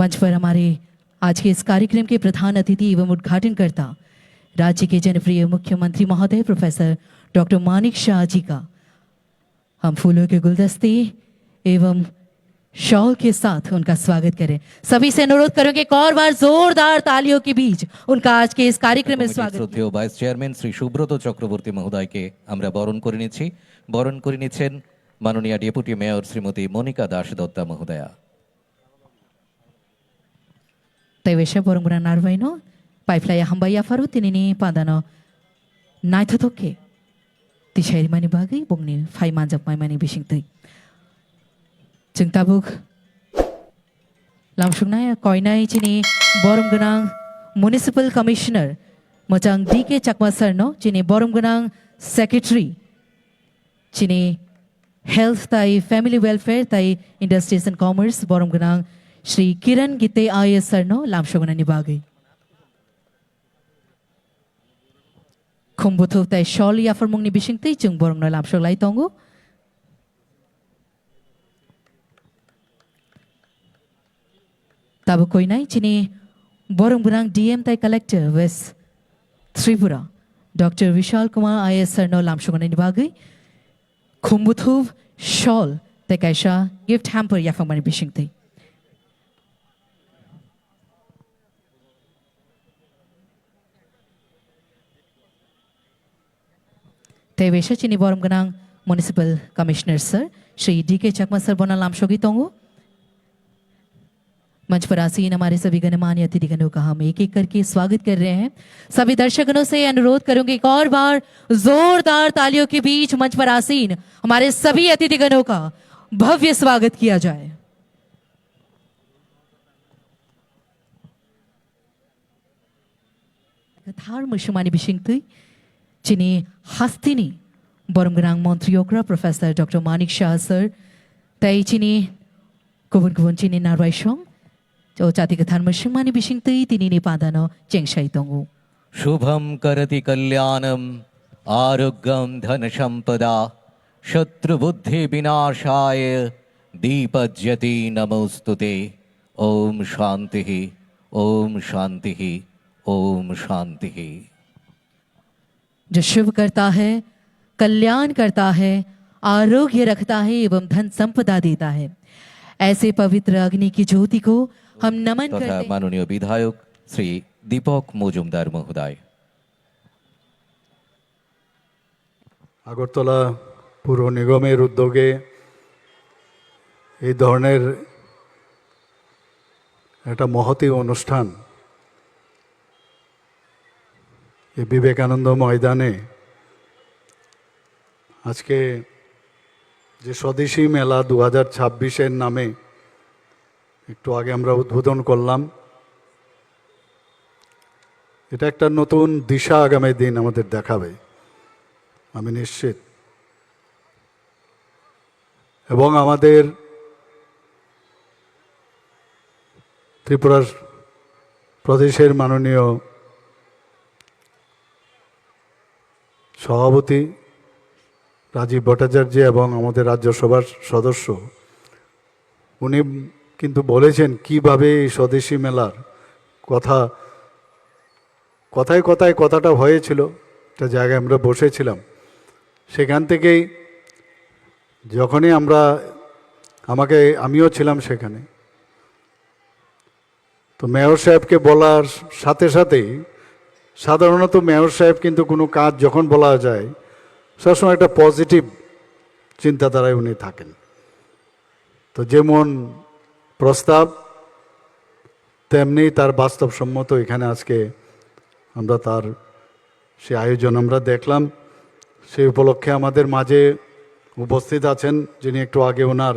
मंच पर हमारे आज के इस कार्यक्रम के प्रधान अतिथि एवं उद्घाटनकर्ता राज्य के जनप्रिय मुख्यमंत्री महोदय प्रोफेसर डॉक्टर मानिक शाह जी का हम फूलों के गुलदस्ते एवं शॉल के साथ उनका स्वागत करें। सभी से अनुरोध करेंगे एक और बार जोरदार तालियों के बीच उनका आज के इस कार्यक्रम में स्वागत। শ্রদ্ধেয় ভাইস চেয়ারম্যান শ্রী সুব্রত চক্রবর্তী মহোদয়কে আমরা বরণ করে নিচ্ছি। বরণ করে নিচ্ছেন মাননীয় ডেপুটি মেয়র শ্রীমতী মনিকা দাস দত্তা মহোদয়া। Taiwesha borong-borong narwaino, paiflaya hambaya faru tinini padano naithotoke. Tishairi mani bagay bongni fai manjak mai mani bisingtui. Jeng tabuk lamsungnaya koinai chini borong-borong municipal commissioner mojang DK Chakma sarno chini borong-borong secretary chini health tai family welfare tai industries and commerce borong-borong Shri Kiran Gite IAS Sarno lamshogana nibagay. Kumbutu tay sholi afarmong ni bisingti jung borong no lamshog lai tongo. Tabu koinai chini borong burang DM tay collector West Tripura Dr. Vishal Kumar IAS Sarno lamshogana nibagay. Kumbutu shol tay kaisha gift hamper yafamani bisingti. Taiwesha chini borong-borong municipal commissioner sir Shri DK Chakma sir बोना लामशोगी तोंगो। मंच पर आसीन हमारे सभी गणमान्य अतिथिगणों का हम एक एक करके स्वागत कर रहे हैं। सभी दर्शकों से अनुरोध करूंगी एक और बार जोरदार तालियों के बीच मंच पर आसीन हमारे सभी अतिथिगणों का भव्य स्वागत किया जाए। कथार मुशमानी बिशिंगतुई chini hastini borong-borong montriokra Professor Dr. Manik Shah sir tai chini kubun-kubun chini narwaishong jo chati kathan mushmani bishingtui tini ni padano chengshai tongu Shubham করতি কল্যাণম আরোগ্যম ধন সম্পদা শত্রু বুদ্ধি বিনাশায় দীপজ্যতি নমোস্তুতে ওম শান্তিঃ ওম শান্তিঃ ओम शांति। जो शुभ करता है कल्याण करता है आरोग्य रखता है एवं धन संपदा देता है ऐसे पवित्र अग्नि की ज्योति को हम नमन करते हैं। माननीय विधायक श्री दीपक मजुमदार महोदय। আগরতলা পুর নিগমের উদ্যোগে এই ধরনের একটা মহতী অনুষ্ঠান এই বিবেকানন্দ ময়দানে আজকে যে স্বদেশী মেলা 2026-এর নামে একটু আগে আমরা উদ্বোধন করলাম, এটা একটা নতুন দিশা আগামী দিন আমাদের দেখাবে আমি নিশ্চিত। এবং আমাদের ত্রিপুরা প্রদেশের মাননীয় সভাপতি রাজীব ভট্টাচার্য এবং আমাদের রাজ্যসভার সদস্য উনি কিন্তু বলেছেন কিভাবে এই স্বদেশী মেলার কথাটা হয়েছিল। একটা জায়গায় আমরা বসেছিলাম, সেখান থেকেই যখনই আমিও ছিলাম সেখানে, তো মেয়র সাহেবকে বলার সাথে সাথেই সাধারণত মেয়র সাহেব কিন্তু কোনো কাজ যখন বলা যায় সবসময় একটা পজিটিভ চিন্তাধারায় উনি থাকেন। তো যেমন প্রস্তাব তেমনি তার বাস্তবসম্মত এখানে আজকে আমরা তার সে আয়োজন আমরা দেখলাম। সেই উপলক্ষে আমাদের মাঝে উপস্থিত আছেন যিনি একটু আগে ওনার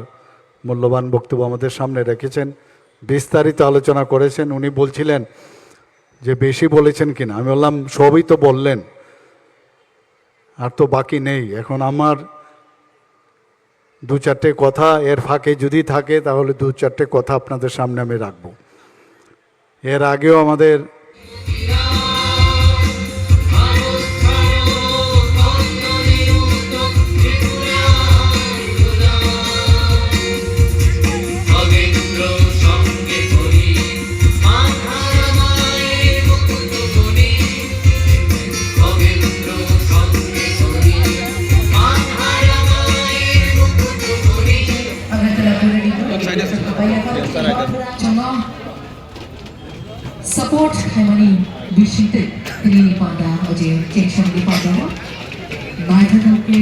মূল্যবান বক্তব্য আমাদের সামনে রেখেছেন, বিস্তারিত আলোচনা করেছেন। উনি বলছিলেন যে বেশি বলেছেন কিনা, আমি বললাম সবই তো বললেন, আর তো বাকি নেই। এখন আমার দু চারটে কথা এর ফাঁকে যদি থাকে তাহলে দু চারটে কথা আপনাদের সামনে আমি রাখবো। এর আগেও আমাদের support Hamani Bishite Rini Panda Oje Kekshan Di Panda Naitha Ke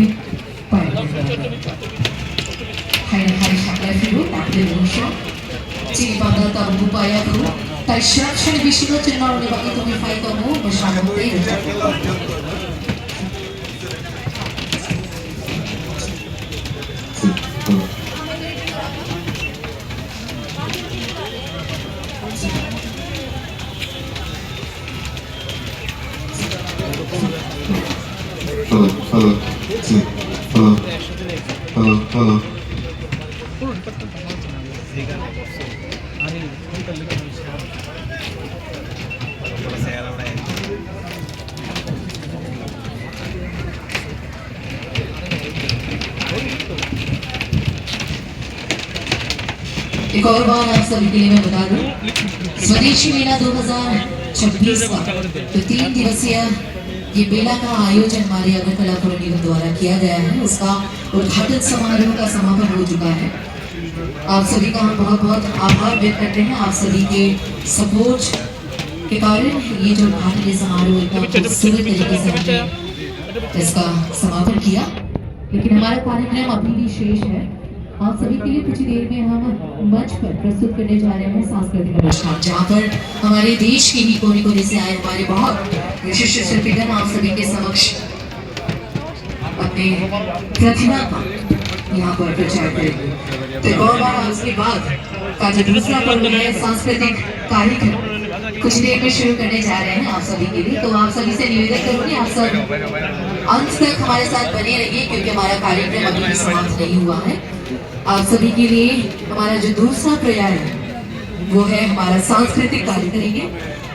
Pai Hai Hai Shakla Firu Takle Bonsho Chini Panda Tabu Paya Firu Tai Shak Shani Bishino Chinna Oni Baki Tumi Fai Tamu Bashamo Te Hello. एक और बार आप सभी के लिए मैं बता दूं स्वदेशी मेला 2026 का जो 3 दिवसीय ये मेला का आयोजन हमारे अगरतला पुर निगम द्वारा किया गया है उसका उद्घाटन समारोह का समापन हो चुका है। आप सभी का हम बहुत बहुत आभार व्यक्त करते हैं। आप सभी के सपोर्ट के कारण ये जो उद्घाटन समारोह इतना खूबसूरत तरीके से हमने इसका समापन किया, लेकिन हमारा कार्यक्रम अभी भी शेष है। आप सभी के लिए कुछ देर में हम मंच पर प्रस्तुत करने जा रहे हैं सांस्कृतिक अनुष्ठान, जहाँ पर हमारे देश के ही कोने कोने से आए हमारे बहुत विशिष्ट शिल्पीगण आप सभी के समक्ष अपने प्रतिभा का यहाँ पर प्रचार करेंगे। तो एक और बार उसके बाद का जो दूसरा पर्व है सांस्कृतिक कार्यक्रम कुछ देर में शुरू करने जा रहे हैं आप सभी के लिए। तो आप सभी से निवेदन करूंगी आप सब अंत तक हमारे साथ बने रहिए, क्योंकि हमारा कार्यक्रम अभी भी समाप्त नहीं हुआ है। आप सभी के लिए हमारा जो दूसरा प्रयास है वो है हमारा सांस्कृतिक कार्य करेंगे।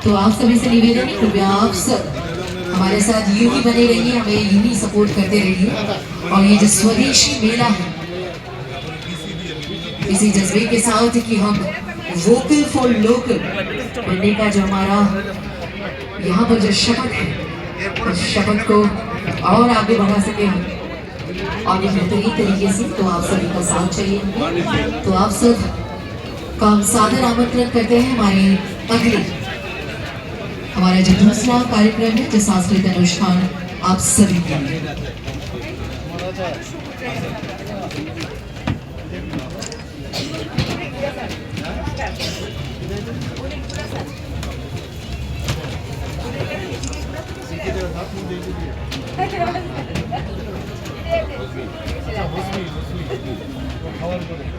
तो आप सभी से निवेदन है कृपया आप सब हमारे साथ यूं ही बने रहिए, हमें यूं ही सपोर्ट करते रहिए। और ये जो स्वदेशी मेला है इसी जज्बे के साथ कि हम वोकल फॉर लोकल बनने का जो हमारा यहाँ पर जो शपथ है उस शपथ को और आगे बढ़ा सके हम और ये बेहतरीन तरीके से। तो आप सभी का साथ चाहिए। तो आप सब का हम सादर आमंत्रण करते हैं हमारे अगले हमारा जो दूसरा कार्यक्रम है जो सांस्कृतिक अनुष्ठान आप सभी के लिए। খাওয়ার পরে